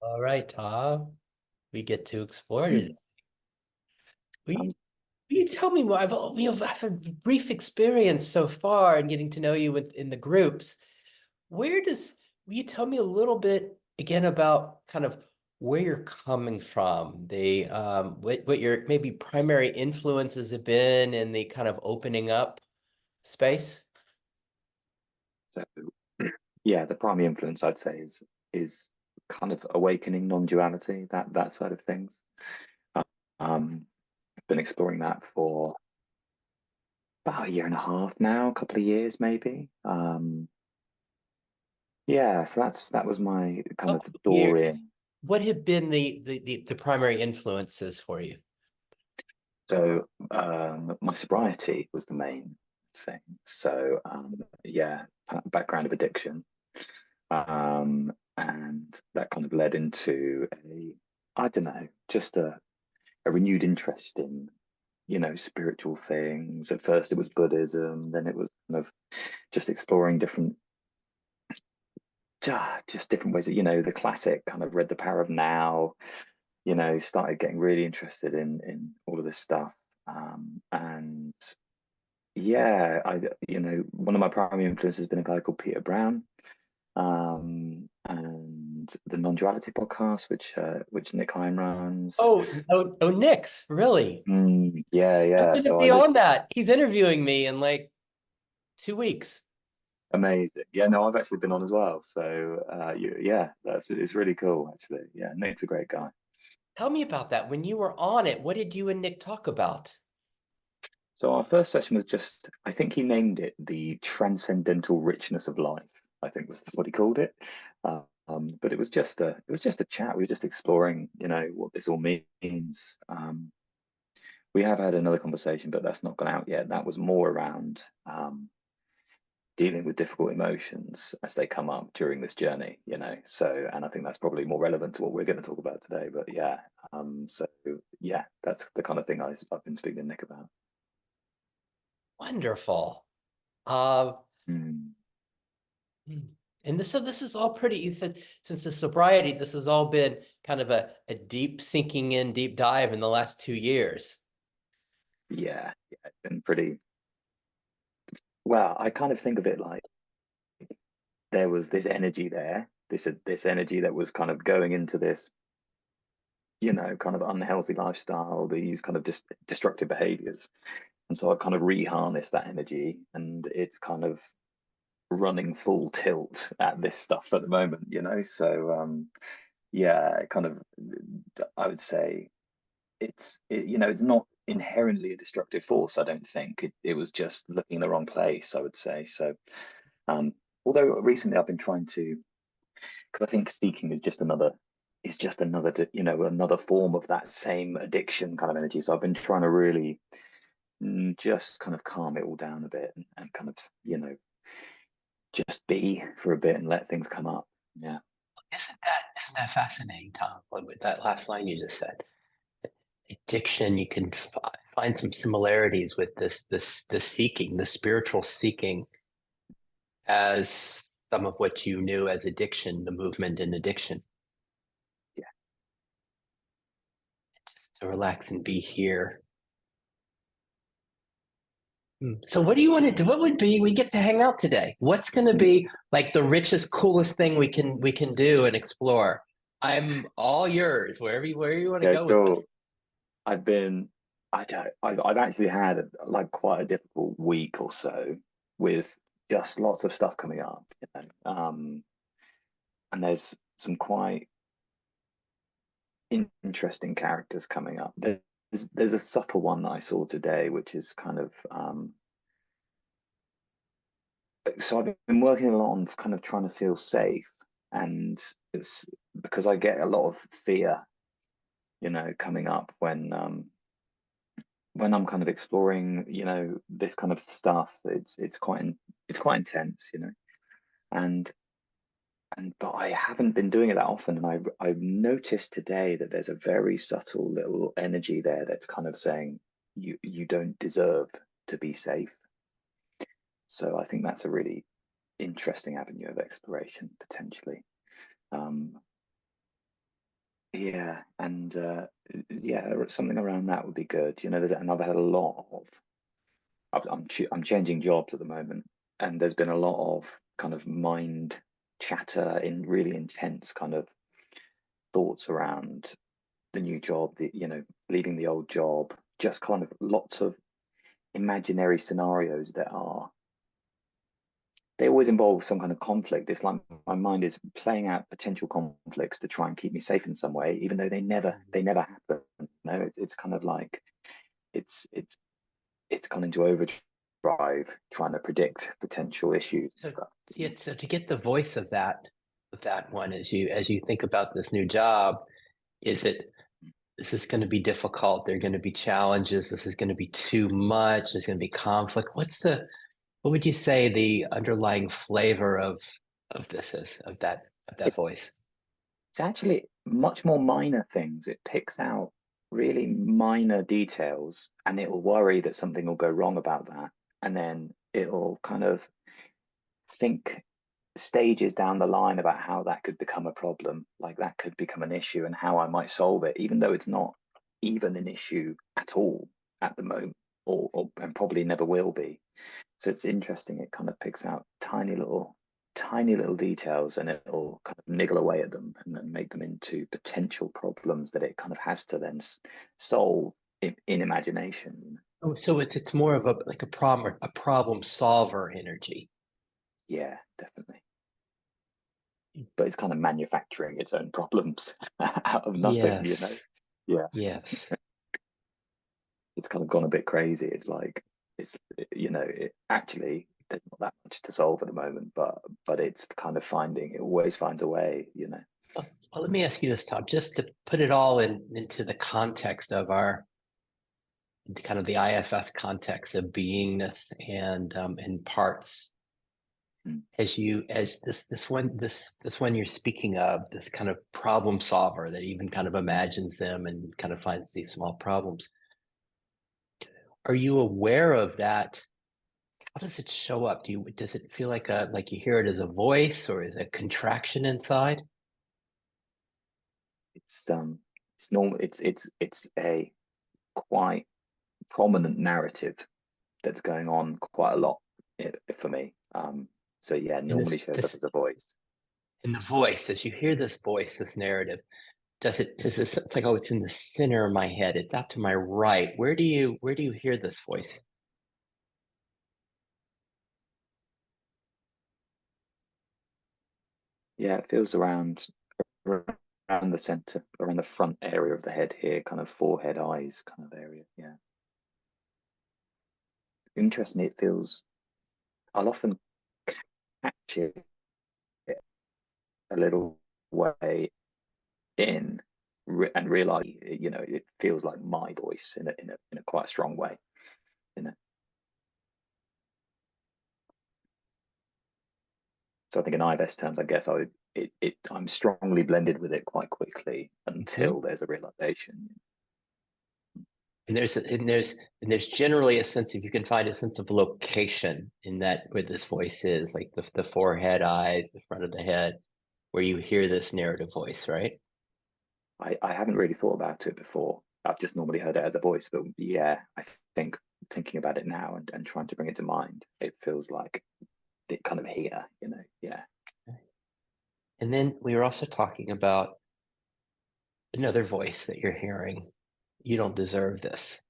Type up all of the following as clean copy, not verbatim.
All right, Tom. We get to explore today. Will you, Um, will you tell me more? I've a brief experience so far in getting to know you in the groups. Where does, will you tell me a little bit again about kind of where you're coming from, what your maybe primary influences have been in the kind of opening up space? so yeah, the primary influence I'd say is kind of awakening non-duality, that side of things. I've been exploring that for about a year and a half now, a couple of years maybe. Yeah, so that was my kind of Couple of door years. in. What have been the primary influences for you? So my sobriety was the main thing. So yeah, background of addiction. And that kind of led into I don't know, just a renewed interest in, spiritual things. At first it was Buddhism, then it was kind of just exploring just different ways that, the classic kind of read The Power of Now, started getting really interested in all of this stuff. And yeah, one of my primary influences has been a guy called Peter Brown, and the Non-Duality podcast, which Nick Hine runs. Oh, Nick's, really? Yeah, I'm yeah. gonna So I be on listen. that. He's interviewing me in like 2 weeks. Amazing. Yeah, no, I've actually been on as well. So yeah, it's really cool actually. Yeah, Nick's a great guy. Tell me about that. When you were on it, what did you and Nick talk about? So our first session was just, I think he named it the transcendental richness of life. I think was what he called it. But it was just a chat. We were just exploring, what this all means. We have had another conversation, but that's not gone out yet. That was more around dealing with difficult emotions as they come up during this journey, So, and I think that's probably more relevant to what we're going to talk about today. But yeah, so yeah, that's the kind of thing I've been speaking to Nick about. Wonderful. Uh, Mm. hmm. And this is all pretty, you said since the sobriety, this has all been kind of a deep sinking in, deep dive in the last 2 years. Yeah, yeah, it's been pretty well. I kind of think of it like there was this energy there, this energy that was kind of going into this, kind of unhealthy lifestyle, these kind of destructive behaviors. And so I kind of reharnessed that energy, and it's kind of running full tilt at this stuff at the moment. So yeah, kind of, I would say it's not inherently a destructive force. I don't think it was just looking in the wrong place, I would say. So um, although recently I've been trying to, because I think seeking is just another another form of that same addiction kind of energy. So I've been trying to really just kind of calm it all down a bit, and kind of just be for a bit and let things come up. Yeah. Isn't that fascinating, Tom? With that last line you just said, addiction, you can find some similarities with this seeking, the spiritual seeking, as some of what you knew as addiction, the movement in addiction, Yeah. just to relax and be here. So what do you want to do? What would be, we get to hang out today. What's going to be like the richest, coolest thing we can do and explore? I'm all yours, where you want to Yeah, go with this. cool. I've been, I don't, I've actually had like quite a difficult week or so with just lots of stuff coming up. And there's some quite interesting characters coming up. There's a subtle one that I saw today, which is kind of, so I've been working a lot on kind of trying to feel safe, and it's because I get a lot of fear, coming up when I'm kind of exploring, this kind of stuff. It's quite intense. And but I haven't been doing it that often, and I've noticed today that there's a very subtle little energy there that's kind of saying you don't deserve to be safe. So I think that's a really interesting avenue of exploration potentially. Um, yeah, and yeah, something around that would be good. And I've had a lot of. I'm changing jobs at the moment, and there's been a lot of kind of mind chatter in really intense kind of thoughts around the new job, leaving the old job, just kind of lots of imaginary scenarios they always involve some kind of conflict. It's like my mind is playing out potential conflicts to try and keep me safe in some way, even though they never happen. It's kind of like it's it's it's gone into overdrive trying to predict potential issues and So stuff. yeah, so to get the voice of that one as you think about this new job, is it this is going to be difficult? There are going to be challenges. This is going to be too much. There's going to be conflict. What would you say the underlying flavor of this is of that voice? It's actually much more minor things. It picks out really minor details and it'll worry that something will go wrong about that. And then it'll kind of think stages down the line about how that could become a problem, like that could become an issue and how I might solve it, even though it's not even an issue at all at the moment, or and probably never will be. So it's interesting. It kind of picks out tiny little details, and it'll kind of niggle away at them and then make them into potential problems that it kind of has to then solve in imagination. Oh, so it's more of a like a problem solver energy. Yeah, definitely. But it's kind of manufacturing its own problems out of nothing. Yes. Yeah, Yes. it's kind of gone a bit crazy. It's like actually there's not that much to solve at the moment, but it's kind of it always finds a way. Well, let me ask you this, Tom, just to put it all into the context of our kind of the IFS context of beingness and parts. Mm. As this one you're speaking of, this kind of problem solver that even kind of imagines them and kind of finds these small problems. Are you aware of that? How does it show up? Does it feel like like you hear it as a voice or is it a contraction inside? It's normal. It's a quite prominent narrative that's going on quite a lot for me. So yeah, And normally shows up this as a voice. in the voice, as you hear this voice, this narrative, does this it's like, oh, it's in the center of my head, it's out to my right. Where do you hear this voice? Yeah, it feels around the center, around the front area of the head here, kind of forehead, eyes, kind of area. Yeah, interestingly, it feels. I'll often catch it a little way in and realize, it feels like my voice in a quite strong way. You know, so I think in IVS terms, I guess I'm strongly blended with it quite quickly Mhm. until there's a realization. And there's generally a sense, if you can find a sense of location in that where this voice is, like the forehead, eyes, the front of the head, where you hear this narrative voice, right? I haven't really thought about it before. I've just normally heard it as a voice, but yeah, I think thinking about it now and trying to bring it to mind, it feels like it kind of here. Yeah. And then we were also talking about another voice that you're hearing. You don't deserve this.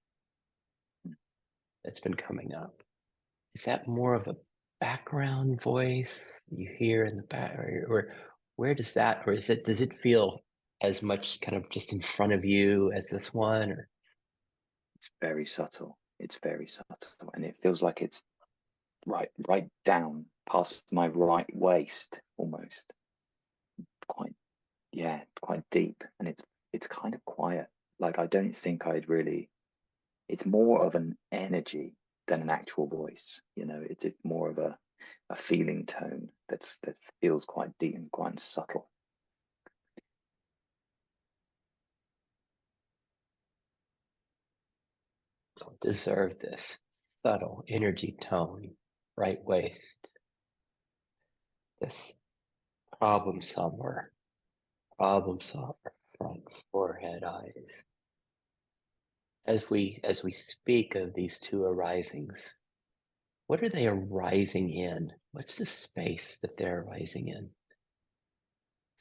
That's been coming up. Is that more of a background voice you hear in the back, or where does that, or does it feel as much kind of just in front of you as this one, or It's very subtle. It's very subtle, and it feels like it's right down past my right waist, almost quite quite deep, and it's kind of quiet. Like I don't think I'd really. It's more of an energy than an actual voice. It's more of a feeling tone that feels quite deep and quite subtle. don't deserve this? Subtle energy tone, right waist, this problem solver, problem solver, front, forehead, eyes. As we speak of these two arisings, what are they arising in? What's the space that they're arising in?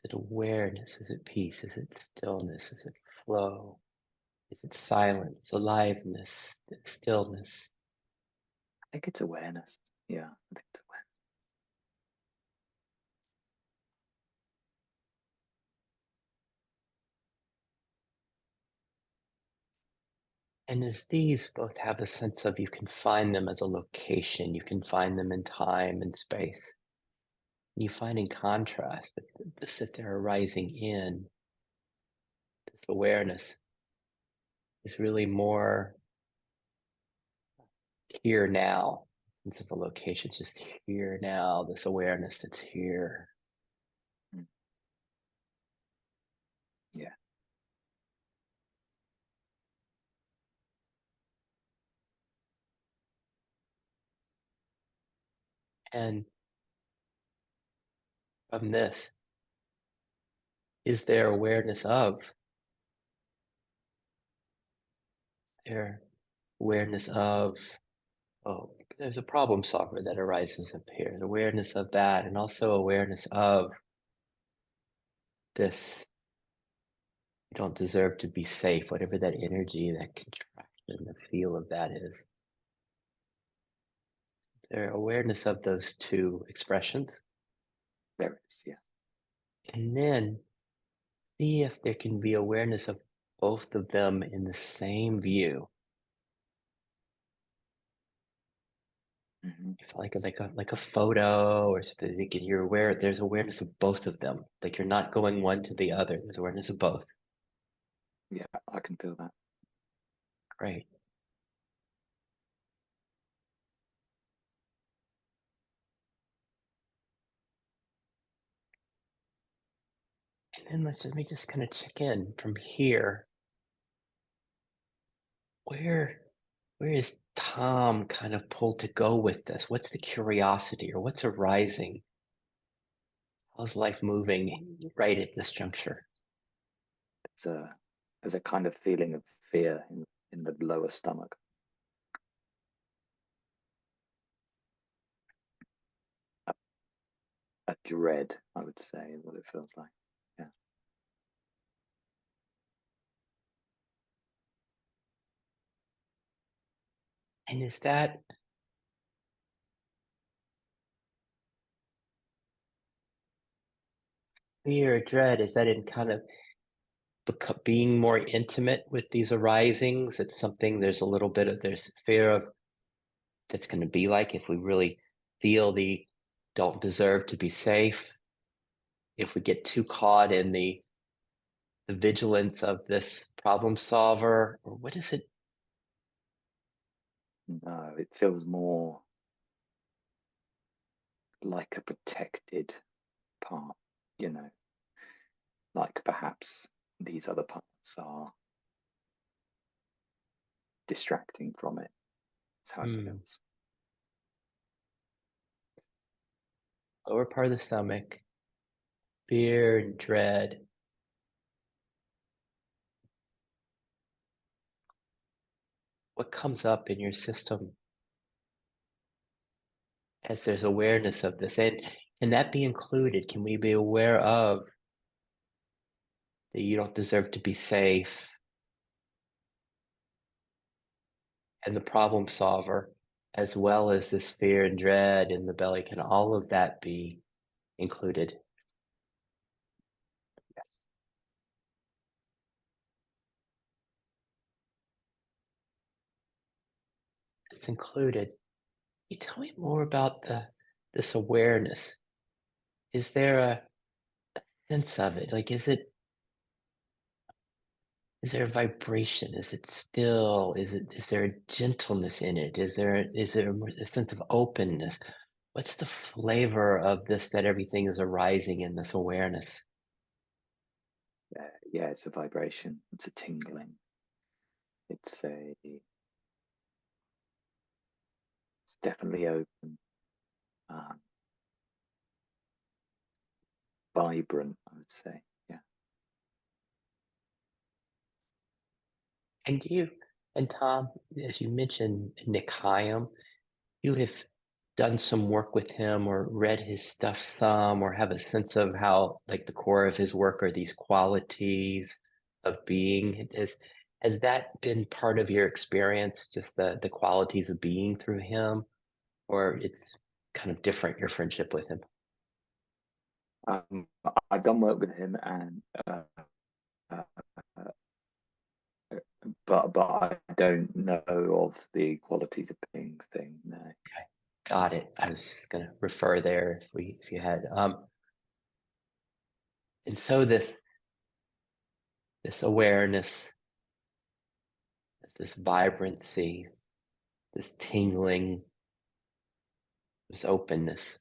Is it awareness? Is it peace? Is it stillness? Is it flow? Is it silence, aliveness, stillness? I think it's awareness. Yeah, I think it's awareness. And as these both have a sense of, you can find them as a location, you can find them in time and space. You find in contrast that this that they're arising in, this awareness, is really more here now. Sense of a location, just here now, this awareness that's here. Mm. Yeah. And from this, is there awareness of, their awareness of, oh, there's a problem solver that arises up here. There's awareness of that, and also awareness of this. You don't deserve to be safe, whatever that energy, that contraction, the feel of that is. Their awareness of those two expressions. There it is. Yeah. And then see if there can be awareness of both of them in the same view. Mm-hmm. If like a photo or something, you're aware, there's awareness of both of them. Like you're not going one to the other. There's awareness of both. Yeah, I can feel that. Great. And then let me just kind of check in from here. Where where is Tom kind of pulled to go with this? What's the curiosity or what's arising? How's life moving right at this juncture? It's there's a kind of feeling of fear in the lower stomach. A dread, I would say, is what it feels like. Yeah. And is that fear or dread? Is that in kind of being more intimate with these arisings? It's something, there's a little bit of, there's fear of that's going to be like if we really feel the don't deserve to be safe. If we get too caught in the vigilance of this problem solver, or what is it? No, it feels more like a protected part, you know, like perhaps these other parts are distracting from it. That's how it feels. Lower part of the stomach, fear and dread. What comes up in your system as there's awareness of this? And can that be included? Can we be aware of that you don't deserve to be safe and the problem solver, as well as this fear and dread in the belly? Can all of that be included? Yes. It's included. Can you tell me more about this awareness? Is there a sense of it? Like, is there a vibration? Is it still? Is there a gentleness in it? Is there a sense of openness? What's the flavor of this, that everything is arising in this awareness? Yeah, it's a vibration. It's a tingling. It's definitely open, um, vibrant, I would say. Yeah. And you and Tom, as you mentioned, Nick Hyam, you have done some work with him or read his stuff some, or have a sense of how, like, the core of his work are these qualities of being. Has that been part of your experience, just the qualities of being through him, or it's kind of different, your friendship with him? Um, I've done work with him, and uh, but I don't know of the qualities of being thing. No. Okay, got it. I was just gonna refer there if you had. And so this awareness, this vibrancy, this tingling, this openness.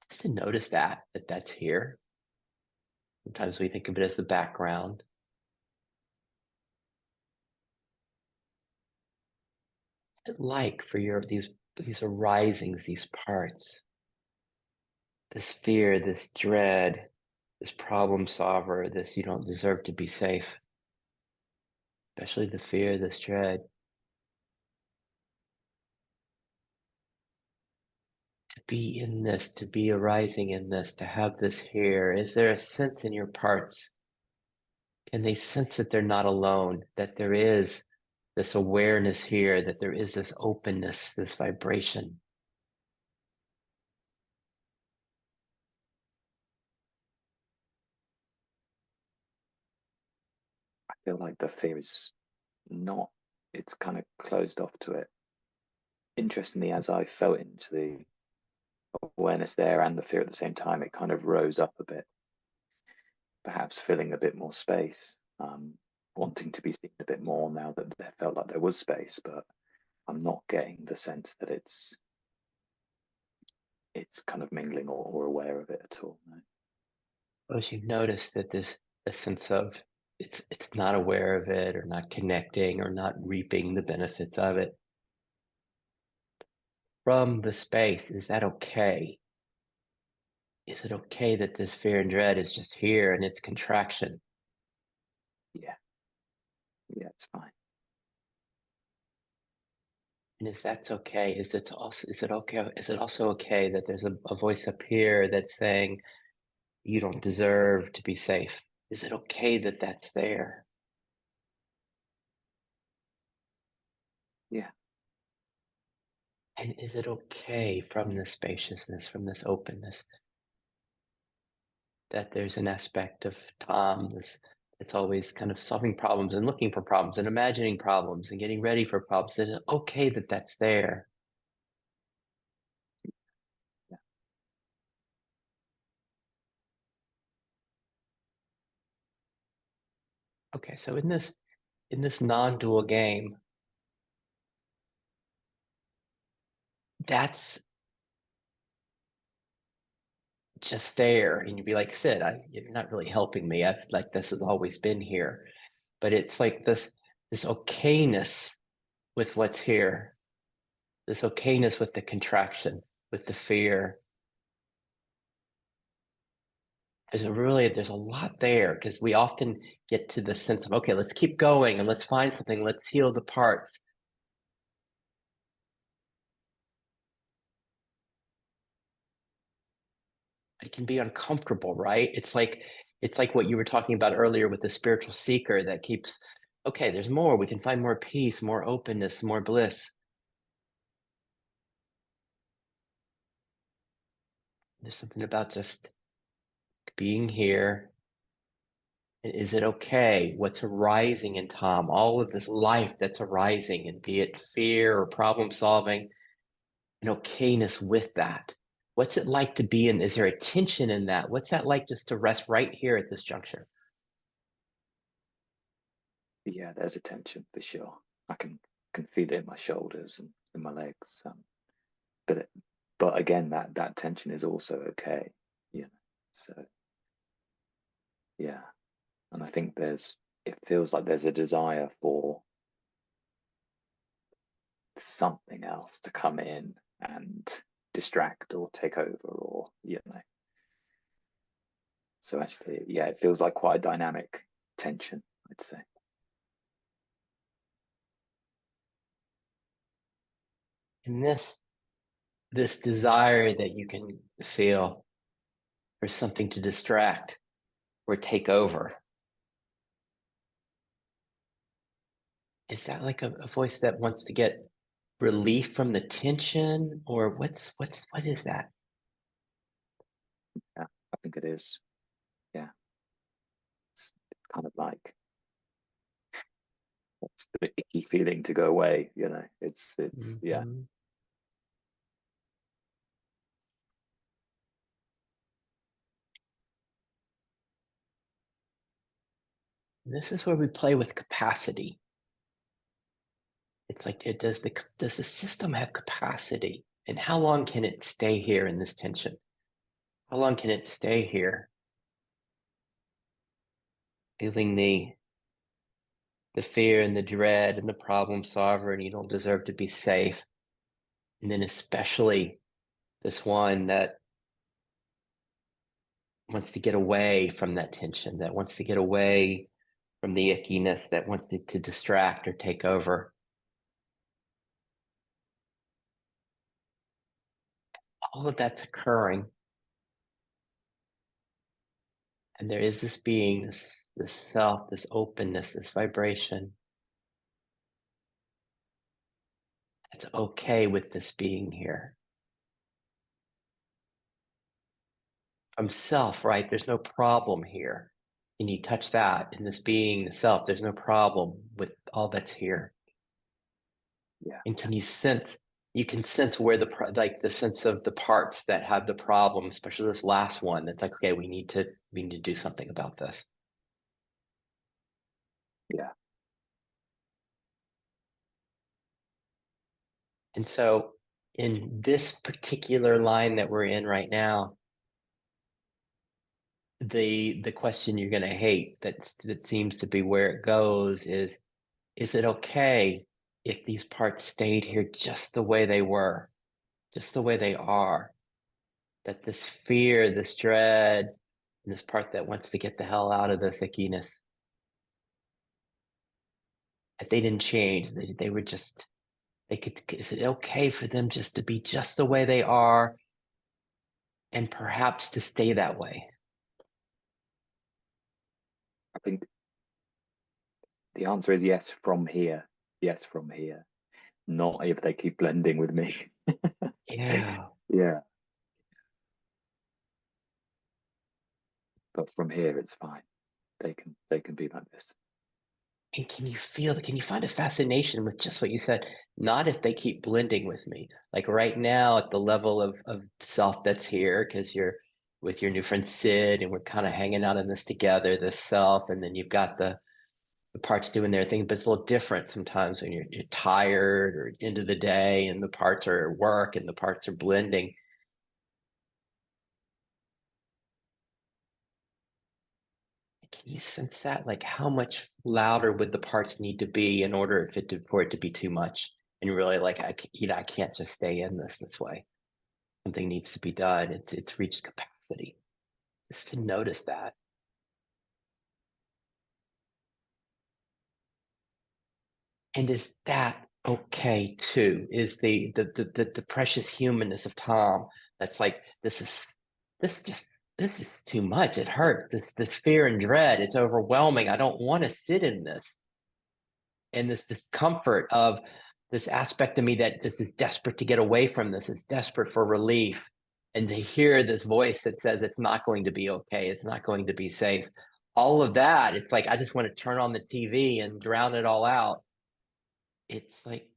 Just to notice that that's here. Sometimes we think of it as the background. What's it like for your these arisings, these parts, this fear, this dread, this problem solver, this you don't deserve to be safe, especially the fear, this dread, to be in this, to be arising in this, to have this here? Is there a sense in your parts? Can they sense that they're not alone, that there is this awareness here, that there is this openness, this vibration? I feel like the fear is not. It's kind of closed off to it. Interestingly, as I felt into the awareness there and the fear at the same time, it kind of rose up a bit, perhaps filling a bit more space, wanting to be seen a bit more now that there felt like there was space, but I'm not getting the sense that it's kind of mingling or aware of it at all. No. As you've noticed that there's a sense of it's not aware of it or not connecting or not reaping the benefits of it from the space, is that okay? Is it okay that this fear and dread is just here and it's contraction? Yeah, yeah, it's fine. And if that's okay, is it also okay that there's a voice up here that's saying you don't deserve to be safe? Is it okay that that's there? Yeah, And is it okay from this spaciousness, from this openness, that there's an aspect of Tom it's always kind of solving problems and looking for problems and imagining problems and getting ready for problems? Is it okay that that's there? yeah, Okay, so in this non-dual game, that's just there, and you'd be like, Sid, you're not really helping me. I've like this has always been here, but it's like this okayness with what's here, this okayness with the contraction, with the fear. There's a lot there because we often get to the sense of, okay, let's keep going and let's find something, let's heal the parts. It can be uncomfortable, right? It's like what you were talking about earlier with the spiritual seeker that keeps, okay, there's more, we can find more peace, more openness, more bliss. There's something about just being here. And is it okay? What's arising in Tom? All of this life that's arising, and be it fear or problem solving, and okayness with that. What's it like to be in? Is there a tension in that? What's that like just to rest right here at this juncture? yeah. There's a tension for sure. I can feel it in my shoulders and in my legs. But but again, that tension is also okay. You know. So yeah, and I think it feels like there's a desire for something else to come in, and distract or take over, or so actually, yeah, it feels like quite a dynamic tension, I'd say. And this desire that you can feel for something to distract or take over, is that like a voice that wants to get relief from the tension, or what is that? Yeah, I think it is. Yeah, it's kind of like it's the icky feeling to go away. It's yeah. Mhm. This is where we play with capacity. It's like, does the system have capacity? And how long can it stay here in this tension? How long can it stay here? Feeling the fear and the dread and the problem solver, and you don't deserve to be safe. And then especially this one that wants to get away from that tension, that wants to get away from the ickiness, that wants to distract or take over. All of that's occurring. And there is this being, this self, this openness, this vibration. It's okay with this being here. From self, right? There's no problem here. And you touch that in this being, the self, there's no problem with all that's here. Yeah, And can you sense, you can sense where like the sense of the parts that have the problem, especially this last one, that's like, okay, we need to do something about this. yeah. And so in this particular line that we're in right now, the question you're going to hate that seems to be where it goes is it okay if these parts stayed here just the way they were, just the way they are? That this fear, this dread, and this part that wants to get the hell out of the thickiness, that they didn't change. They were just, they could, is it okay for them just to be just the way they are and perhaps to stay that way? I think the answer is yes from here. Yes from here. Not if they keep blending with me. Yeah. Yeah, but from here it's fine. They can be like this. And can you find a fascination with just what you said? Not if they keep blending with me. Like right now at the level of self that's here, because you're with your new friend Sid, and we're kind of hanging out in this together, this self, and then you've got the parts doing their thing, but it's a little different sometimes when you're tired or end of the day and the parts are at work and the parts are blending. Can you sense that? Like how much louder would the parts need to be in order for it to be too much? And really like I can't just stay in this way. Something needs to be done. It's reached capacity. Just to notice that. And is that okay too? Is the precious humanness of Tom that's like this just this is too much. It hurts. This fear and dread. It's overwhelming. I don't want to sit in this. And this discomfort of this aspect of me that just is desperate to get away from this, is desperate for relief. And to hear this voice that says it's not going to be okay, it's not going to be safe. All of that, it's like I just want to turn on the TV and drown it all out. It's like,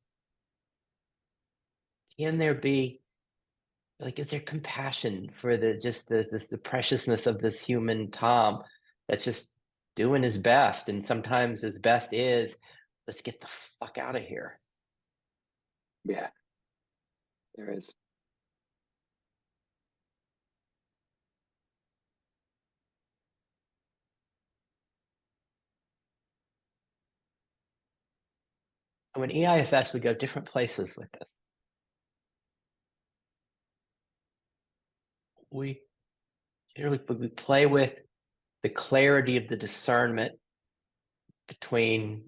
can there be like is there compassion for the preciousness of this human Tom that's just doing his best, and sometimes his best is let's get the fuck out of here. Yeah, there is. And when EIFS would go different places with this. we we play with the clarity of the discernment between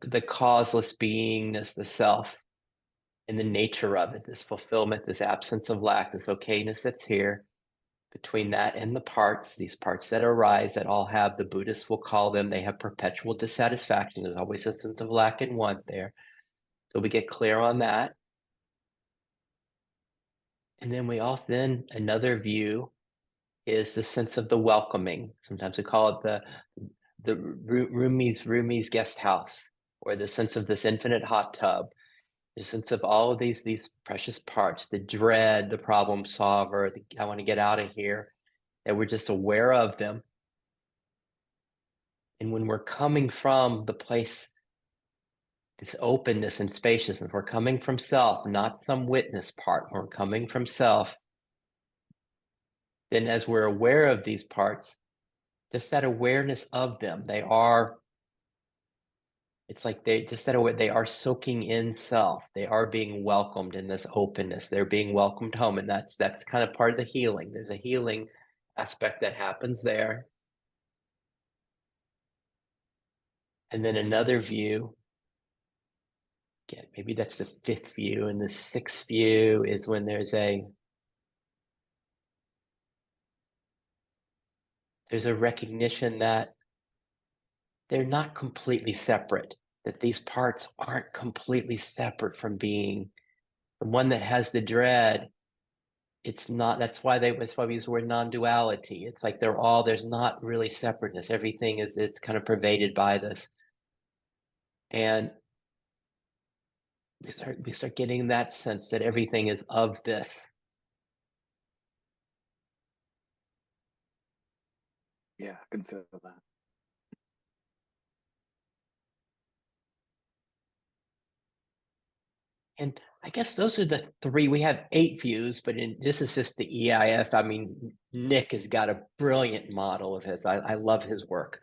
the causeless beingness, the self, and the nature of it, this fulfillment, this absence of lack, this okayness that's here, between that and the parts, these parts that arise that all have, the Buddhists will call them, they have perpetual dissatisfaction. There's always a sense of lack and want there. So we get clear on that. And then we also, then another view is the sense of the welcoming. Sometimes we call it the Rumi's guest house, or the sense of this infinite hot tub, the sense of all of these precious parts, the dread, the problem solver, I want to get out of here, that we're just aware of them. And when we're coming from the place, this openness and spaciousness, we're coming from self, not some witness part, we're coming from self. Then as we're aware of these parts, just that awareness of them, it's like they are soaking in self. They are being welcomed in this openness. They're being welcomed home. And that's kind of part of the healing. There's a healing aspect that happens there. And then another view, again, maybe that's the fifth view. And the sixth view is when there's a recognition that they're not completely separate, that these parts aren't completely separate from being the one that has the dread. It's not, that's why we use the word non-duality. It's like there's not really separateness. Everything it's kind of pervaded by this. And we start getting that sense that everything is of this. Yeah, I can feel that. And I guess those are the three. We have 8 views, but this is just the EIF. I mean, Nick has got a brilliant model of his. I love his work.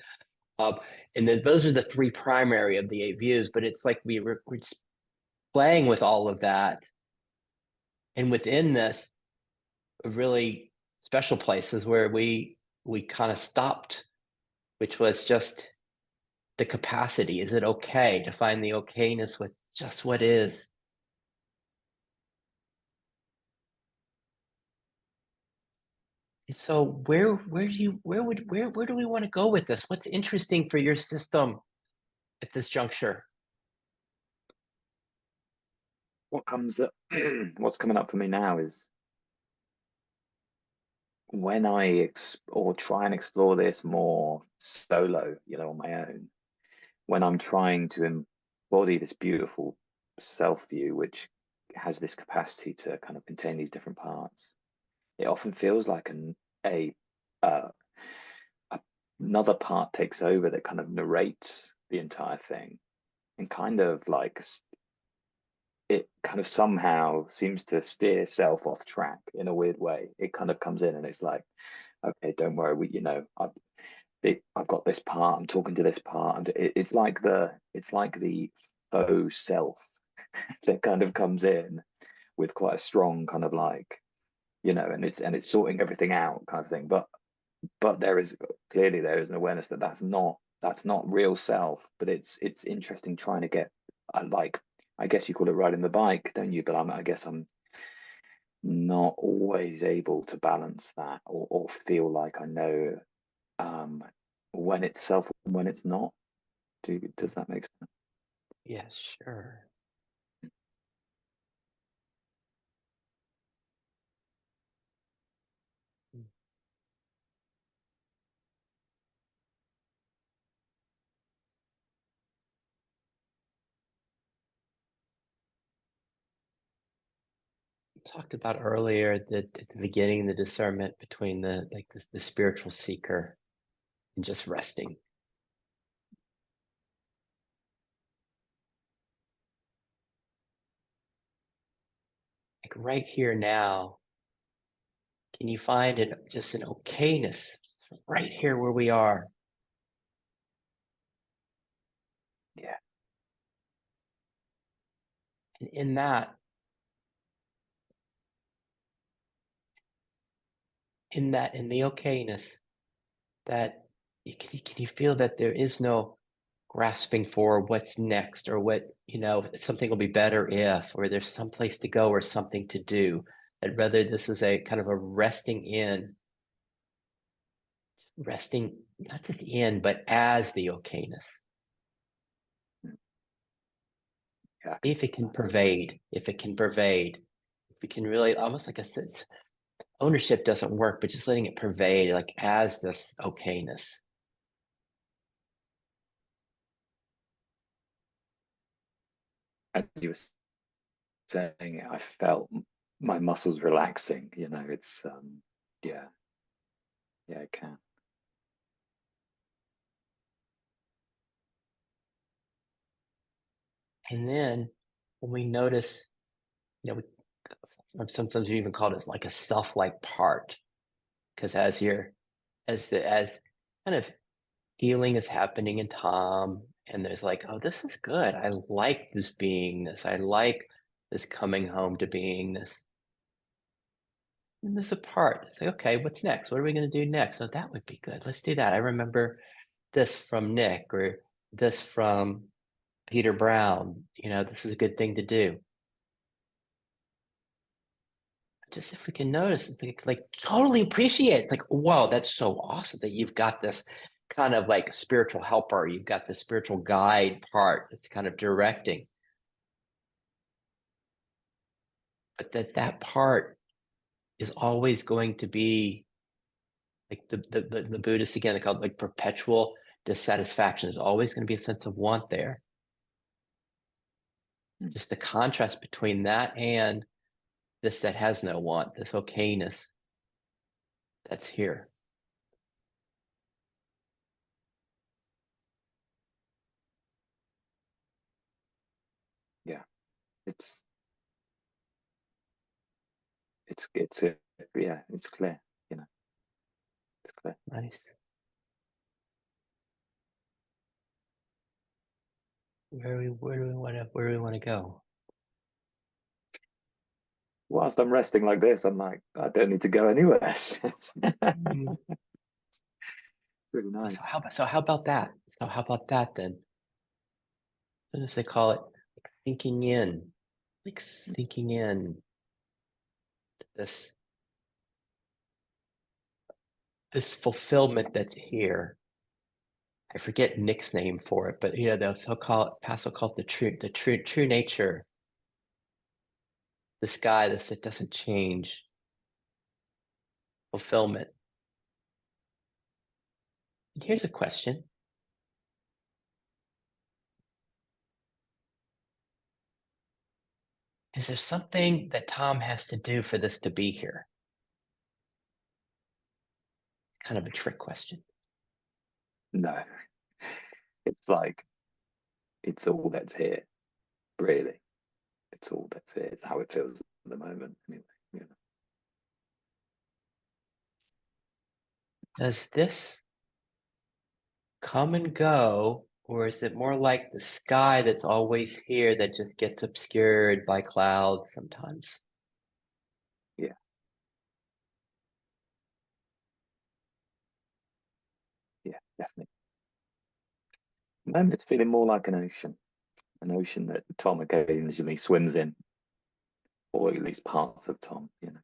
And then those are the 3 primary of the 8 views, but it's like we're just playing with all of that. And within this, really special places where we kind of stopped, which was just the capacity. Is it okay to find the okayness with just what is? And so where do we want to go with this? What's interesting for your system at this juncture? What comes up, what's coming up for me now is when or try and explore this more solo, on my own, when I'm trying to embody this beautiful self view, which has this capacity to kind of contain these different parts, it often feels like a, uh, another part takes over that kind of narrates the entire thing, and kind of like it kind of somehow seems to steer self off track in a weird way. It kind of comes in and it's like, okay, don't worry, I've got this part. I'm talking to this part, and it's like the faux self that kind of comes in with quite a strong kind of like, and it's sorting everything out kind of thing. But there is an awareness that that's not real self. But it's interesting trying to get like, I guess you call it riding the bike, don't you? But I guess I'm not always able to balance that or feel like I know um, when it's self and when it's not. Does that make sense? Yeah, sure. Talked about earlier that at the beginning, the discernment between the spiritual seeker and just resting. Like right here now, can you find just an okayness right here where we are? Yeah, And in that, in the okayness, that can you feel that there is no grasping for what's next, or what, something will be better if, or there's some place to go or something to do, that rather this is a kind of a resting not just in, but as the okayness. Yeah, If it can pervade, if it can really, almost like I said, ownership doesn't work, but just letting it pervade, like as this okayness. as you were saying it, I felt my muscles relaxing. It's yeah, yeah, it can. And then when we notice, sometimes we even call it like a self-like part, because as kind of healing is happening in Tom, and there's like, oh, this is good. I like this beingness. I like this coming home to beingness. And there's a part. It's like, okay, what's next? What are we going to do next? Oh, that would be good. Let's do that. I remember this from Nick, or this from Peter Brown. This is a good thing to do. Just if we can notice, it's like totally appreciate it. Like, whoa, that's so awesome that you've got this kind of like spiritual helper. You've got the spiritual guide part that's kind of directing. But that part is always going to be like the Buddhists, again, they call it like perpetual dissatisfaction. There's always going to be a sense of want there. Just the contrast between that and this that has no want, this okayness that's here. Yeah, it's it's yeah, it's clear. It's clear. Nice. Where do we want to go? Whilst I'm resting like this, I'm like, I don't need to go anywhere. It's Mm. really Oh, So nice. how about so how about that? So how about that then? What does they call it? Like sinking in to this fulfillment that's here. I forget Nick's name for it, but they'll Paso call it the true nature, the sky that doesn't change, fulfillment. And here's a question. Is there something that Tom has to do for this to be here? Kind of a trick question. No, it's like it's all that's here, really. It's all that's here. It's how it feels at the moment, anyway. You know. Does this come and go, or is it more like the sky that's always here that just gets obscured by clouds sometimes? Yeah, yeah, definitely. And it's feeling more like an ocean that Tom occasionally swims in, or at least parts of Tom. And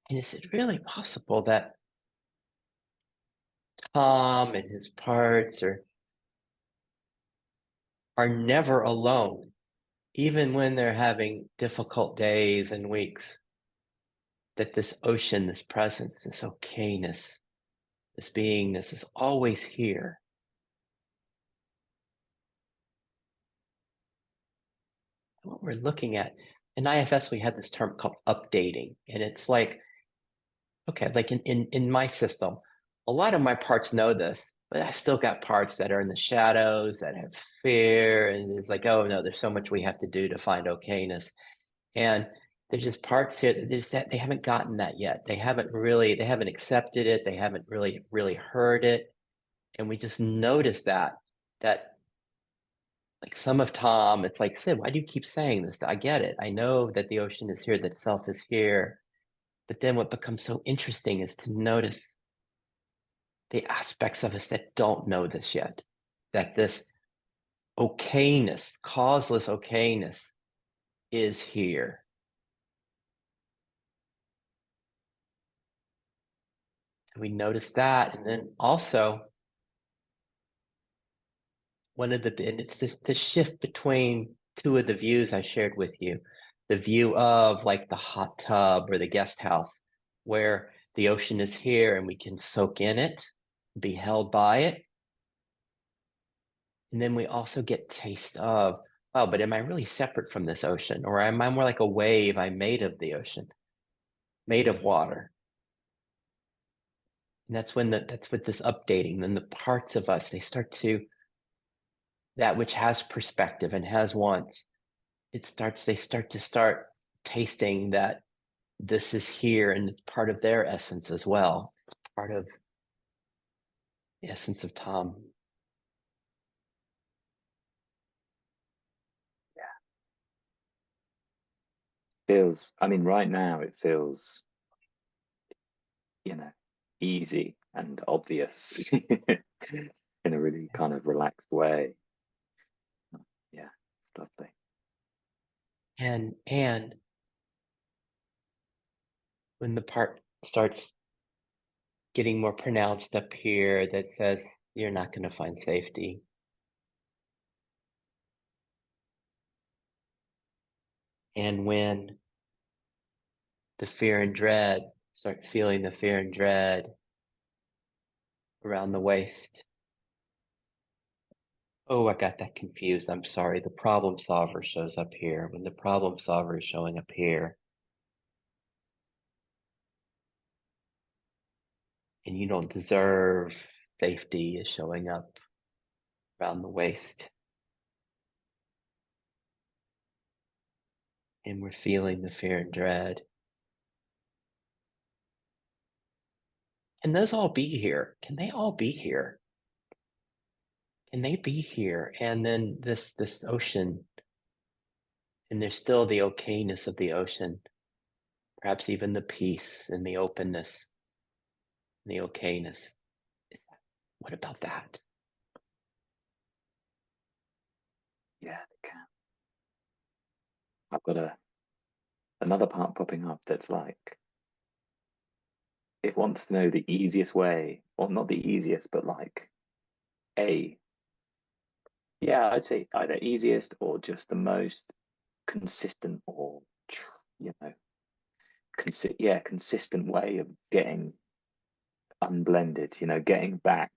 is it really possible that Tom and his parts are never alone, even when they're having difficult days and weeks? That this ocean, this presence, this okayness, this beingness is always here. What we're looking at in IFS, we had this term called updating, and it's like, okay, like in my system, a lot of my parts know this, but I still got parts that are in the shadows that have fear, and it's like, oh no, there's so much we have to do to find okayness. And there's just parts here that they haven't gotten that yet. They haven't accepted it. They haven't really heard it. And we just notice that like some of Tom, it's like, Sid, why do you keep saying this? I get it. I know that the ocean is here, that self is here. But then what becomes so interesting is to notice the aspects of us that don't know this yet, that this okayness, causeless okayness is here. And we notice that. And then also, and it's this shift between two of the views I shared with you, the view of like the hot tub or the guest house, where the ocean is here and we can soak in it, be held by it. And then we also get taste of, oh, but am I really separate from this ocean? Or am I more like a wave? I'm made of the ocean, made of water. And that's with this updating. Then the parts of us, they start to, that which has perspective and has wants, they start tasting that this is here and it's part of their essence as well. It's part of the essence of Tom. Yeah. Feels, I mean, right now it feels, you know, easy and obvious in a really kind of relaxed way. Yeah, it's lovely. And when the part starts getting more pronounced up here that says you're not going to find safety. And when the fear and dread, start feeling the fear and dread around the waist. Oh, I got that confused. I'm sorry. The problem solver shows up here. When the problem solver is showing up here, and you don't deserve safety is showing up around the waist. And we're feeling the fear and dread. Can those all be here? Can they all be here? Can they be here? And then this ocean, and there's still the okayness of the ocean, perhaps even the peace and the openness and the okayness. What about that? Yeah, they can. I've got another part popping up that's like it wants to know the easiest way, or not the easiest, but like a yeah, I'd say either easiest or just the most consistent or you know consistent way of getting unblended, getting back,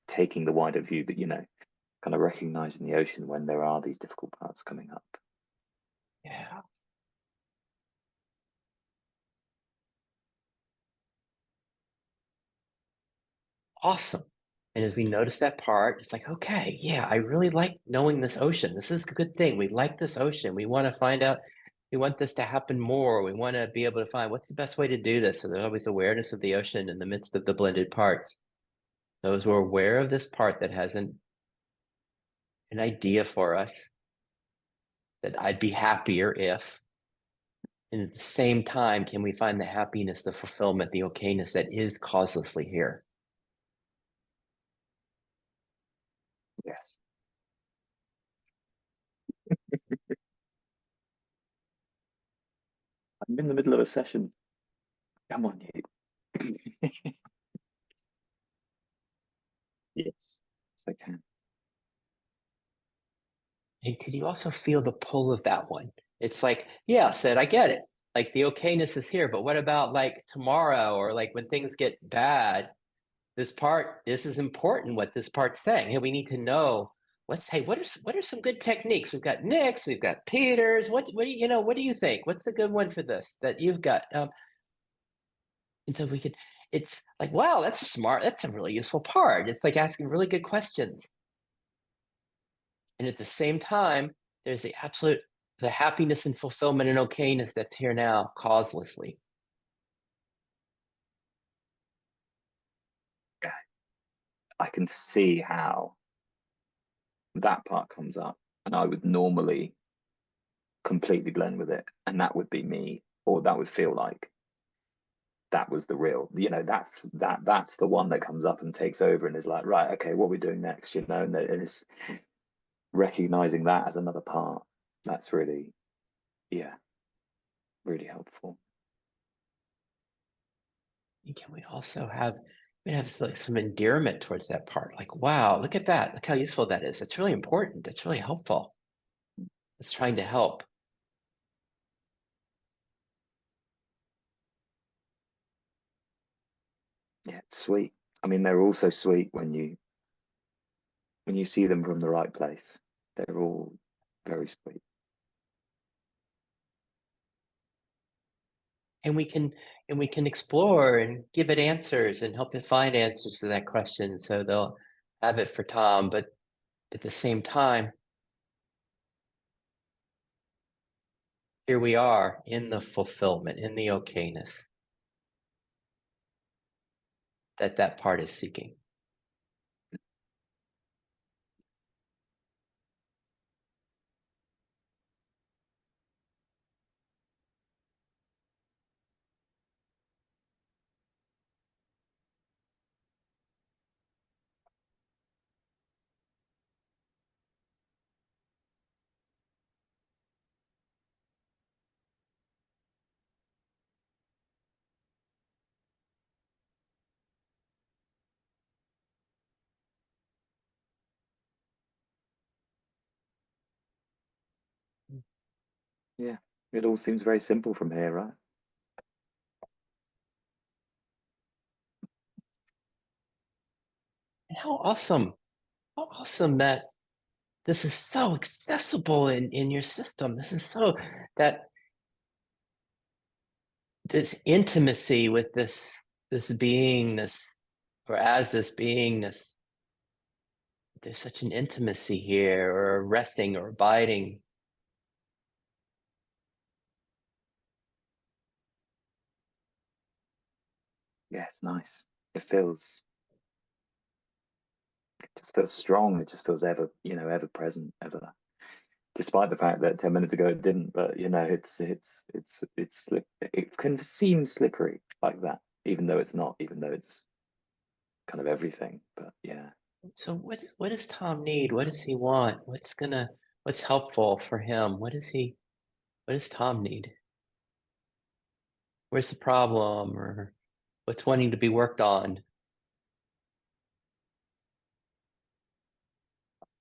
taking the wider view, that kind of recognizing the ocean when there are these difficult parts coming up. Yeah. Awesome. And as we notice that part, it's like, okay, yeah, I really like knowing this ocean. This is a good thing. We like this ocean. We want to find out, we want this to happen more. We want to be able to find what's the best way to do this. So there's always awareness of the ocean in the midst of the blended parts. Those who are aware of this part that has an idea for us that I'd be happier if, and at the same time, can we find the happiness, the fulfillment, the okayness that is causelessly here? Yes. I'm in the middle of a session. Come on, you. Yes, yes, I can. And could you also feel the pull of that one? It's like, yeah, Sid, I get it. Like the okayness is here, but what about like tomorrow or like when things get bad? This is important what this part's saying. Hey, we need to know what are some good techniques? We've got Nick's, we've got Peter's. What do what do you think? What's a good one for this that you've got? And so it's like, wow, that's a really useful part. It's like asking really good questions. And at the same time, there's the happiness and fulfillment and okayness that's here now, causelessly. I can see how that part comes up. and I would normally completely blend with it, and that would be me, or that would feel like that was the real, that's the one that comes up and takes over and is like, right, okay, what are we doing next, and it's recognizing that as another part. That's really, yeah, really helpful. And can we also have like some endearment towards that part? Like, wow, look at that. Look how useful that is. It's really important. It's really helpful. It's trying to help. Yeah, it's sweet. I mean, they're also sweet when you see them from the right place. They're all very sweet. And we can explore and give it answers and help it find answers to that question. So they'll have it for Tom, but at the same time, here we are in the fulfillment, in the okayness that that part is seeking. Yeah, it all seems very simple from here, right? And how awesome that this is so accessible in your system. This is so that this intimacy with this beingness, or as this beingness, there's such an intimacy here, or a resting or abiding. Yeah, it's nice. It feels, it just feels strong. It just feels ever, ever present, ever. Despite the fact that 10 minutes ago it didn't, but it can seem slippery like that, even though it's not, even though it's kind of everything. But yeah, So what does Tom need? What does he want? What's helpful for him? What does Tom need? Where's the problem, or what's wanting to be worked on?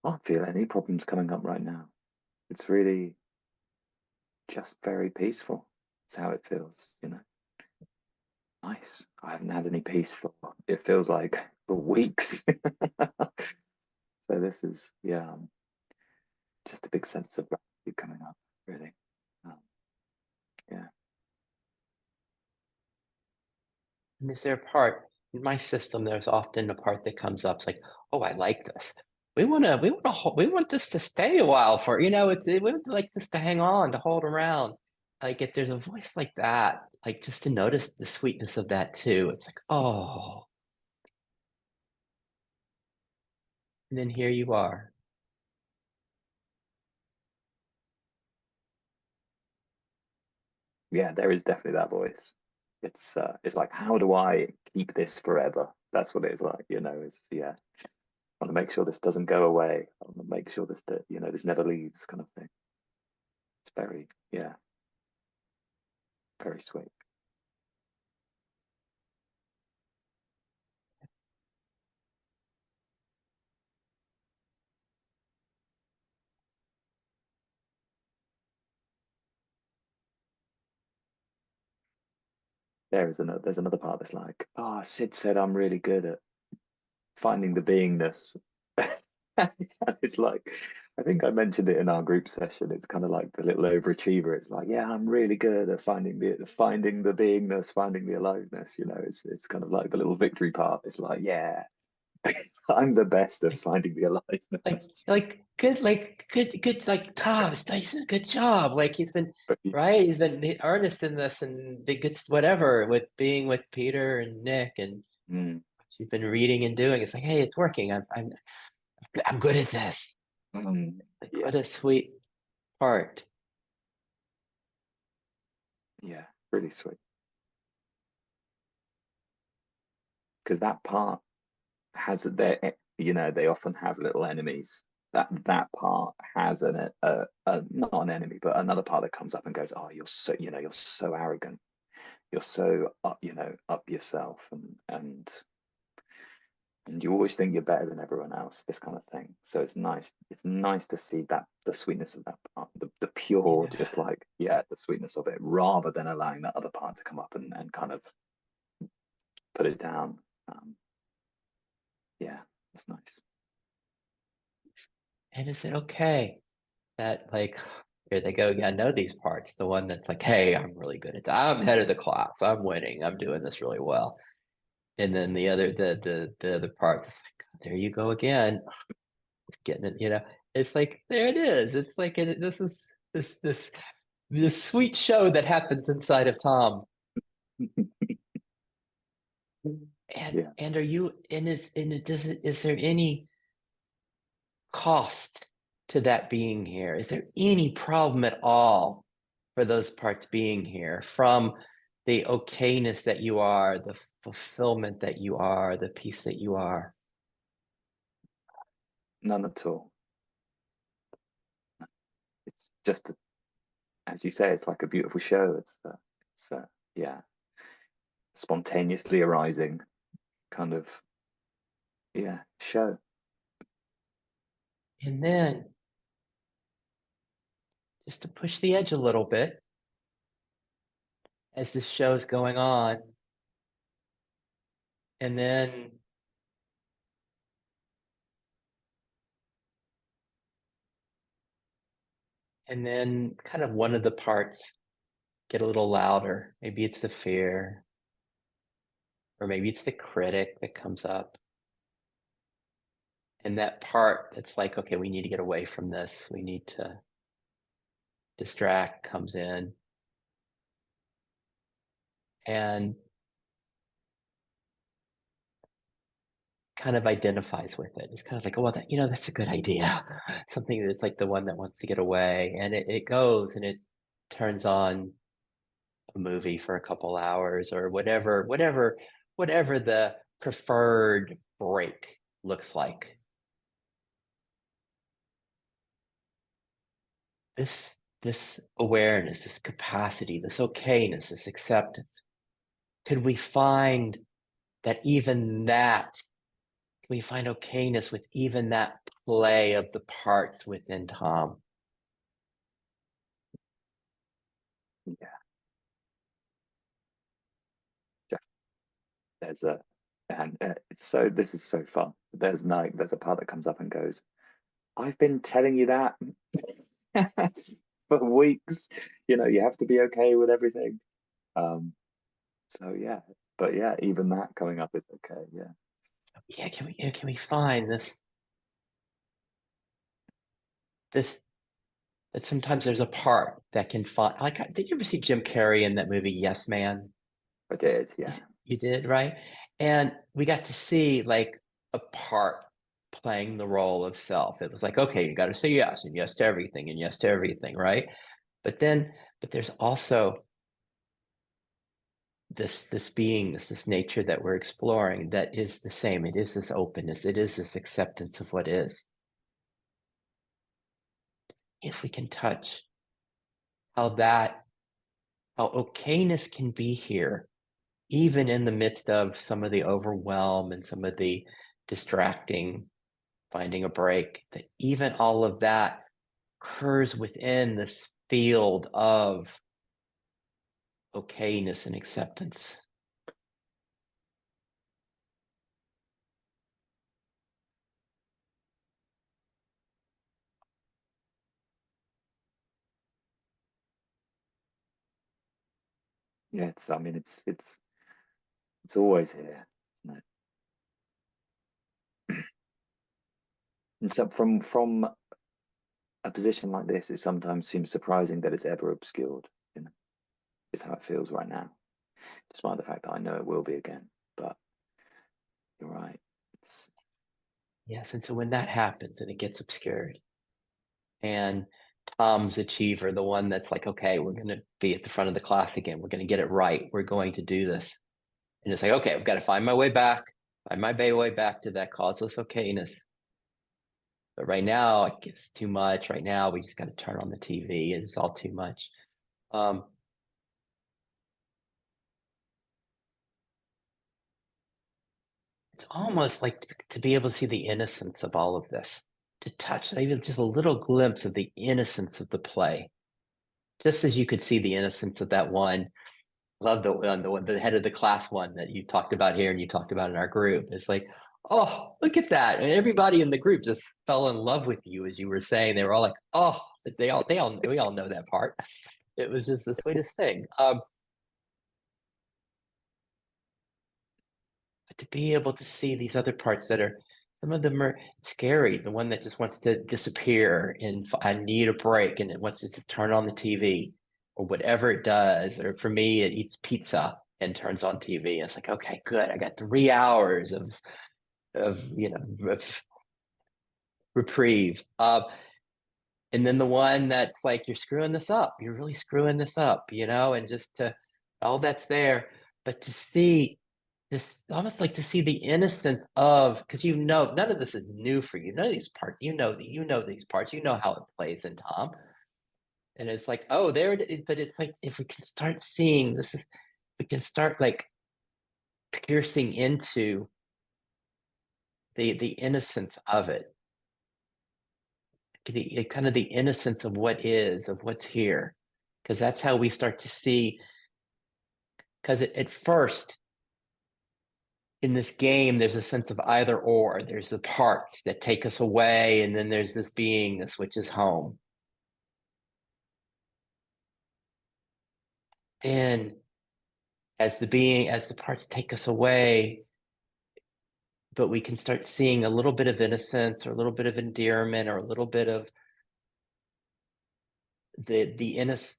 I don't feel any problems coming up right now. It's really just very peaceful. It's how it feels. Nice. I haven't had any peace for, it feels like, for weeks. So this is, yeah, just a big sense of gratitude coming up, really. Um, yeah. And is there a part in my system? There's often a part that comes up. It's like, oh, I like this. We want this to stay a while for, we want like this to hang on, to hold around. Like if there's a voice like that, like just to notice the sweetness of that too. It's like, oh, and then here you are. Yeah, there is definitely that voice. It's like, how do I keep this forever? That's what it's like, it's, yeah. I want to make sure this doesn't go away. I want to make sure this never leaves, kind of thing. It's very, yeah, very sweet. There's another part that's like, Sid said I'm really good at finding the beingness. It's like, I think I mentioned it in our group session. It's kind of like the little overachiever. It's like, yeah, I'm really good at finding the beingness, finding the aliveness. It's kind of like the little victory part. It's like, yeah, I'm the best at finding the aliveness. Good, like Tom, Tyson, good job. Like he's been But right. He's been earnest in this and big good whatever with being with Peter and Nick and mm, what you've been reading and doing. It's like, hey, it's working. I'm good at this. Like, Yeah, what a sweet part. yeah, really sweet. Because that part has their, they often have little enemies. That part has not an enemy, but another part that comes up and goes, oh, you're so arrogant. You're so up, up yourself, and you always think you're better than everyone else, this kind of thing. So it's nice to see that the sweetness of that part, the pure, Yeah. just like, yeah, the sweetness of it, rather than allowing that other part to come up and kind of put it down. Yeah, it's nice. And is it okay that, like, here they go? Yeah, I know these parts. The one that's like, hey, I'm really good at that. I'm head of the class. I'm winning. I'm doing this really well. And then the other part is like, there you go again, getting it. It's like there it is. It's like this is this sweet show that happens inside of Tom. And Yeah. and are you and is there any cost to that being here? Is there any problem at all for those parts being here, from the okayness that you are, the fulfillment that you are, the peace that you are? None at all. It's just, as you say, it's like a beautiful show. It's yeah, spontaneously arising kind of, yeah, show. And then, just to push the edge a little bit, as this show's going on, and then kind of one of the parts get a little louder. Maybe it's the fear, or maybe it's the critic that comes up. And that part that's like, okay, we need to get away from this. We need to distract, comes in and kind of identifies with it. It's kind of like, oh, well, that's a good idea. Something that's like the one that wants to get away. And it goes and it turns on a movie for a couple hours, or whatever the preferred break looks like. This awareness, this capacity, this okayness, this acceptance, could we find that even that, can we find okayness with even that play of the parts within Tom? Yeah, just, there's a, and this is so fun. There's a part that comes up and goes, I've been telling you that for weeks. You have to be okay with everything. Um, so yeah, but yeah, even that coming up is okay. Yeah. Yeah, can we find this that sometimes there's a part that can find, like, did you ever see Jim Carrey in that movie Yes Man? I did. You, Yeah. you did, right? And we got to see like a part playing the role of self. It was like, okay, you got to say yes and yes to everything and yes to everything, right? But there's also this beingness, this nature that we're exploring that is the same. It is this openness. It is this acceptance of what is. If we can touch how how okayness can be here, even in the midst of some of the overwhelm and some of the distracting, finding a break, that even all of that occurs within this field of okayness and acceptance. Yeah. I mean, it's always here, isn't it? And so from a position like this, it sometimes seems surprising that it's ever obscured. Is how it feels right now, despite the fact that I know it will be again. But you're right. It's Yes, and so when that happens and it gets obscured, and Tom's achiever, the one that's like, okay, we're going to be at the front of the class again. We're going to get it right. We're going to do this. And it's like, okay, I've got to find my way back, way back to that causeless okay-ness. But right now, it's too much. Right now, we just got to turn on the TV. It's all too much. It's almost like to be able to see the innocence of all of this, to touch even just a little glimpse of the innocence of the play, just as you could see the innocence of that one. Love the head of the class one that you talked about here and you talked about in our group. It's like, oh, look at that. And everybody in the group just fell in love with you, as you were saying. They were all like, oh, we all know that part. It was just the sweetest thing. But to be able to see these other parts that are, some of them are scary. The one that just wants to disappear and I need a break and it wants to just turn on the TV or whatever it does. Or for me, it eats pizza and turns on TV. It's like, okay, good. I got 3 hours of reprieve. And then the one that's like, you're screwing this up. You're really screwing this up, and just to all that's there, but to see this almost like to see the innocence of, because none of this is new for you. None of these parts, these parts, how it plays in Tom. And it's like, oh, there it is. But it's like, if we can start seeing we can start like piercing into the innocence of it, kind of the innocence of what is, of what's here. Because that's how we start to see, because at first, in this game, there's a sense of either or. There's the parts that take us away, and then there's this beingness, which is home. Then, as the parts take us away, but we can start seeing a little bit of innocence, or a little bit of endearment, or a little bit of the innocence,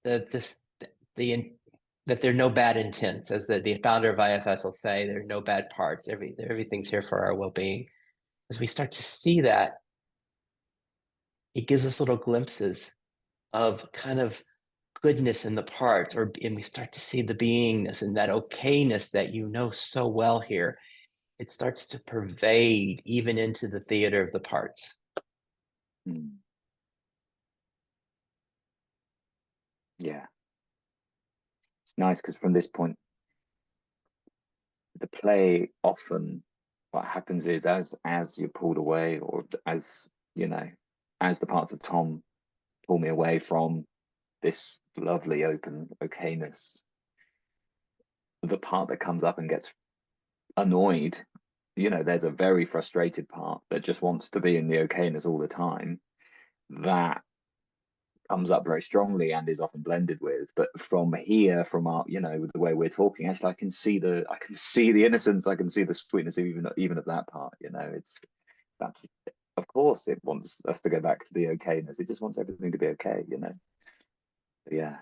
that there are no bad intents, as the founder of IFS will say, there are no bad parts. Everything's here for our well-being. As we start to see that, it gives us little glimpses of kind of goodness in the parts, and we start to see the beingness and that okayness that so well here. It starts to pervade even into the theater of the parts. Yeah, it's nice because from this point, the play often, what happens is as you're pulled away, or as the parts of Tom pull me away from this lovely open okayness, the part that comes up and gets annoyed, there's a very frustrated part that just wants to be in the okayness all the time. That comes up very strongly and is often blended with. But from here, from our, with the way we're talking, actually, I can see the innocence, I can see the sweetness even of that part. That's, of course, it wants us to go back to the okayness. It just wants everything to be okay. But yeah.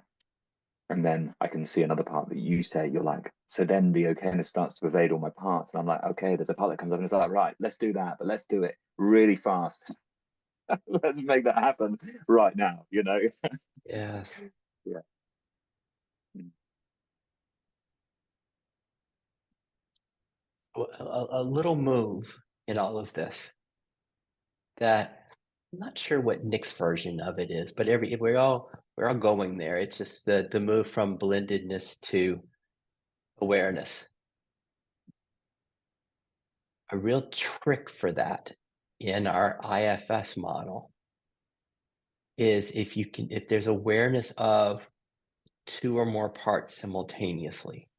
And then I can see another part that you say, you're like, so then the okayness starts to pervade all my parts. And I'm like, okay, there's a part that comes up and it's like, right, let's do that, but let's do it really fast. Let's make that happen right now, Yes. Yeah. A little move in all of this that I'm not sure what Nick's version of it is, but we're all going there. It's just the move from blendedness to awareness. A real trick for that in our IFS model is if there's awareness of two or more parts simultaneously.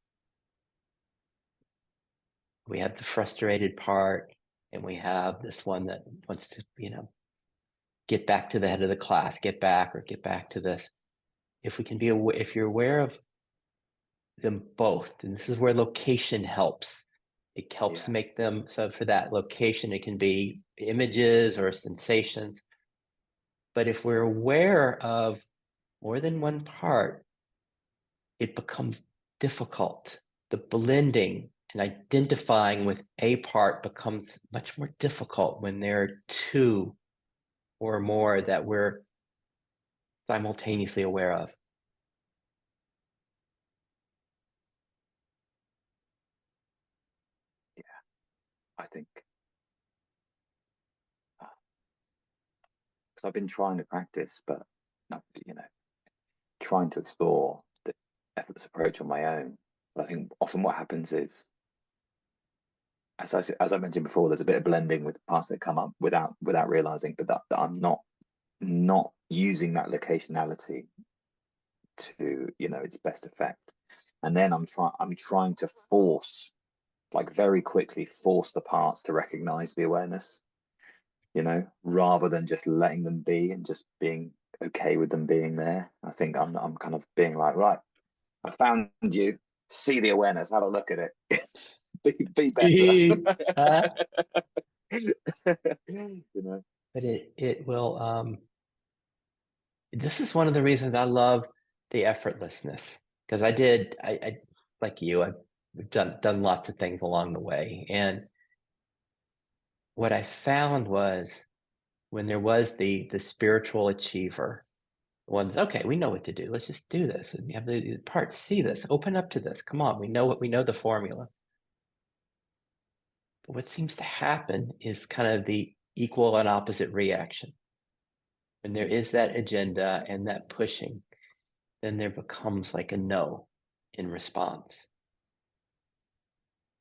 We have the frustrated part, and we have this one that wants to, get back to the head of the class, get back to this. If you're aware of them both, and this is where location helps. It helps make them, so for that location, it can be images or sensations. But if we're aware of more than one part, it becomes difficult. The blending and identifying with a part becomes much more difficult when there are two or more that we're simultaneously aware of? Yeah, I think because I've been trying to practice, but not, trying to explore the effortless approach on my own. But I think often what happens is, as I mentioned before, there's a bit of blending with parts that come up without realizing, but that I'm not using that locationality to its best effect. And then I'm trying to force, like very quickly force the parts to recognize the awareness, rather than just letting them be and just being okay with them being there. I think I'm kind of being like, right, I found you, see the awareness, have a look at it. Be better. Uh, you know. but it will this is one of the reasons I love the effortlessness, because I like you, I've done lots of things along the way. And what I found was when there was the spiritual achiever, the ones, okay, we know what to do. Let's just do this. And you have the parts, see this, open up to this. Come on, we know the formula. But what seems to happen is kind of the equal and opposite reaction. When there is that agenda and that pushing, then there becomes like a no in response.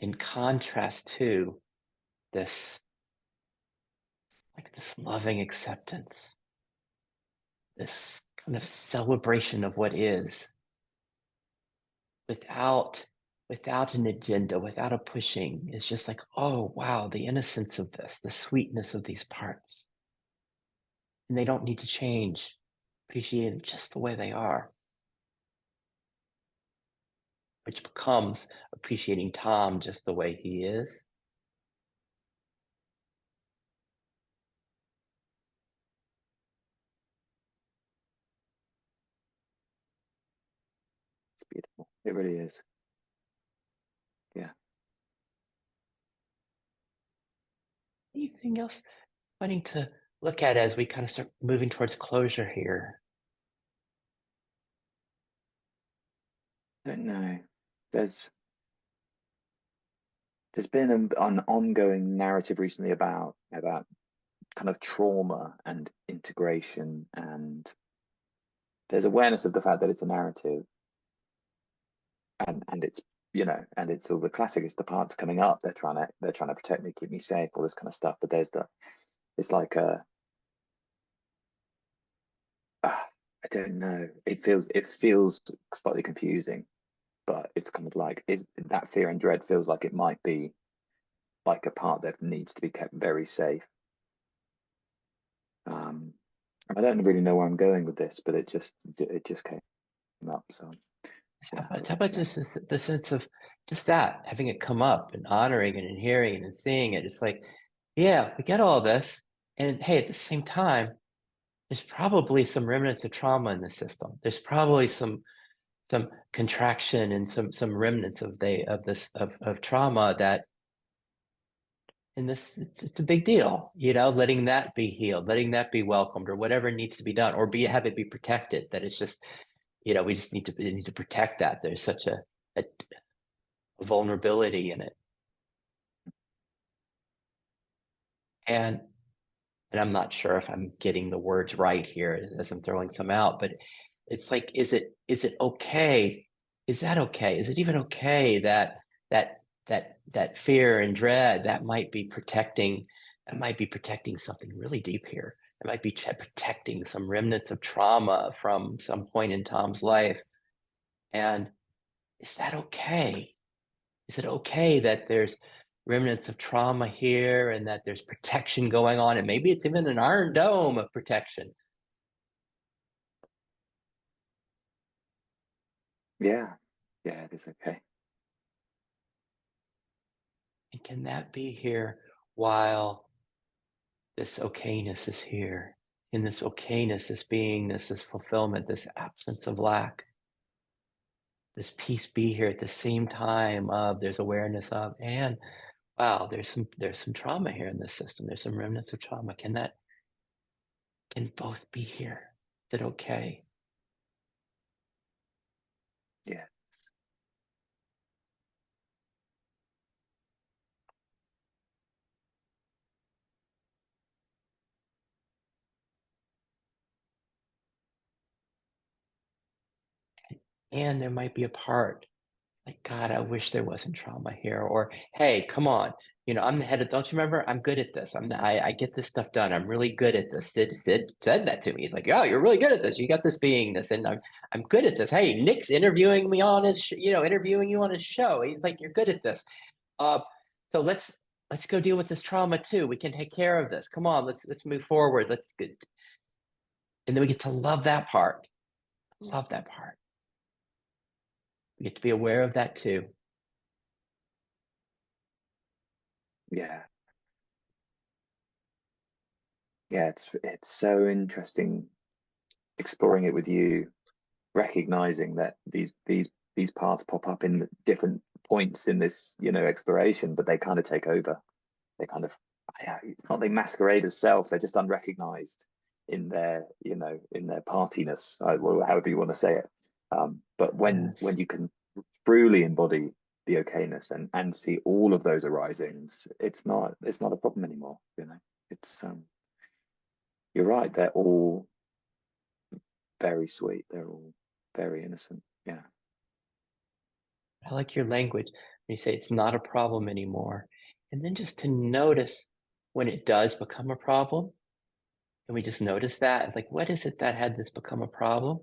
In contrast to this, like this loving acceptance, this kind of celebration of what is, without without an agenda, without a pushing. It's just like, oh wow, the innocence of this, the sweetness of these parts. And they don't need to change. Appreciate them just the way they are, which becomes appreciating Tom just the way he is. It's beautiful. It really is. Yeah. Anything else wanting to look at as we kind of start moving towards closure here? I don't know. There's there's been an ongoing narrative recently about kind of trauma and integration, and there's awareness of the fact that it's a narrative, and it's and it's all the classic. It's the parts coming up. They're trying to protect me, keep me safe, all this kind of stuff. But it's like I don't know. It feels slightly confusing, but it's kind of like, is that fear and dread feels like it might be like a part that needs to be kept very safe. Um, I don't really know where I'm going with this, but it just came up. So yeah, I'll How let about you know. just the sense of just that, having it come up and honoring it and hearing it and seeing it? It's like, yeah, we get all this. And hey, at the same time, there's probably some remnants of trauma in the system. There's probably some contraction and some remnants of this of trauma that in this it's a big deal, letting that be healed, letting that be welcomed, or whatever needs to be done, or have it be protected. That it's just, we just need to protect that. There's such a vulnerability in it. And I'm not sure if I'm getting the words right here as I'm throwing some out, but it's like, is it okay? Is that okay? Is it even okay that that fear and dread that might be protecting something really deep here? It might be protecting some remnants of trauma from some point in Tom's life. And is that okay? Is it okay that there's remnants of trauma here and that there's protection going on? And maybe it's even an iron dome of protection. Yeah, yeah, it is okay. And can that be here while this okayness is here? In this okayness, this beingness, this fulfillment, this absence of lack, this peace be here at the same time of there's awareness of, and wow, there's some trauma here in this system. There's some remnants of trauma. Can both be here? Is it okay? Yeah. And there might be a part like, God, I wish there wasn't trauma here. Or, hey, come on. I'm the head of, don't you remember? I'm good at this. I get this stuff done. I'm really good at this. Sid said that to me. He's like, oh, you're really good at this. You got this beingness, and I'm good at this. Hey, Nick's interviewing me on his, interviewing you on his show. He's like, you're good at this. Uh, so let's go deal with this trauma too. We can take care of this. Come on, let's move forward. Let's get, and then we get to love that part. Love that part. We get to be aware of that too. Yeah. Yeah, it's so interesting exploring it with you, recognizing that these parts pop up in different points in this, exploration, but they kind of take over. They kind of, yeah, it's not they masquerade as self, they're just unrecognized in their, in their partiness, however you want to say it. But when Yes. you can truly embody the okayness and see all of those arisings, it's not a problem anymore. It's you're right. They're all very sweet. They're all very innocent. Yeah. I like your language when you say it's not a problem anymore. And then just to notice when it does become a problem. And we just notice that, like, what is it that had this become a problem?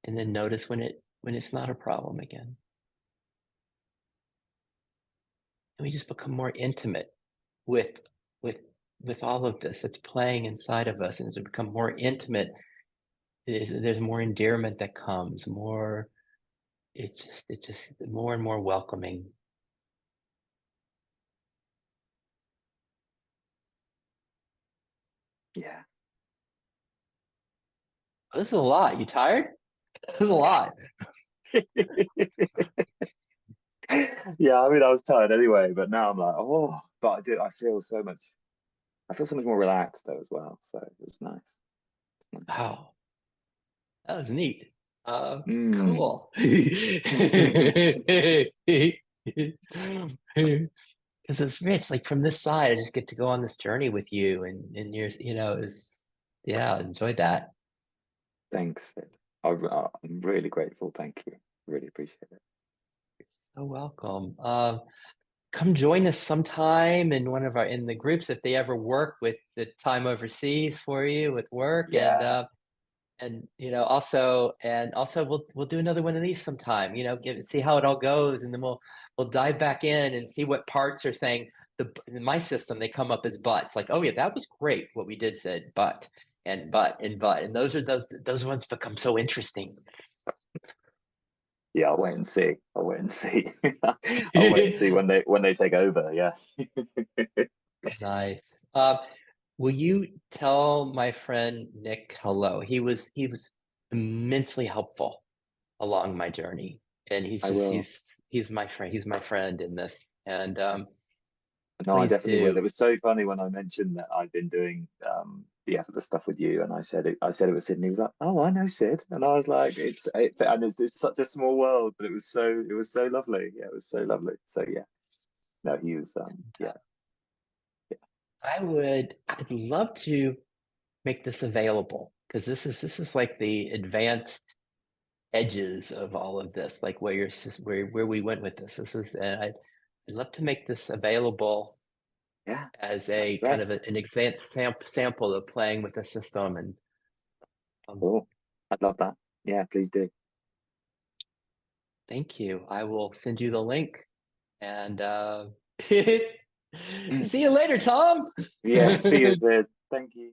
And then notice when it's not a problem again. And we just become more intimate with with with all of this that's playing inside of us. And as we become more intimate, there's more endearment that comes, more it's just more and more welcoming. Yeah. This is a lot. You tired? This is a lot. Yeah, I mean, I was tired anyway, but now I'm like, oh, but I feel so much more relaxed though as well. So it's nice. It's nice. Wow. That was neat. Mm. Cool. Because it's rich. Like from this side, I just get to go on this journey with you, and you're, is yeah, enjoyed that. Thanks, Sid. I'm really grateful. Thank you. Really appreciate it. So welcome. Come join us sometime in one of our in the groups if they ever work with the time overseas for you with work Yeah. and also we'll do another one of these sometime, see how it all goes, and then we'll dive back in and see what parts are saying. In my system they come up as buts, like, oh yeah, that was great what we did said, but and those ones become so interesting. Yeah, I'll wait and see. I'll wait and see. I'll wait and see when they take over. Yeah. Nice. Will you tell my friend Nick hello? He was immensely helpful along my journey, and I will. he's my friend. He's my friend in this, and No, I please definitely will. do. It was so funny when I mentioned that I've been doing the effortless stuff with you, and I said it was Sid, and he was like, "Oh, I know Sid," and I was like, "It's such a small world," but it was so lovely. Yeah, it was so lovely. So yeah, no, he was yeah, yeah, I'd love to make this available because this is like the advanced edges of all of this, like where we went with this. This is, and I'd love to make this available yeah. as That'd be a kind great. of an advanced sample of playing with the system. And um, Cool. I'd love that. Yeah, please do. thank you. I will send you the link. And see you later, Tom. Yeah, see you, Sid. Thank you.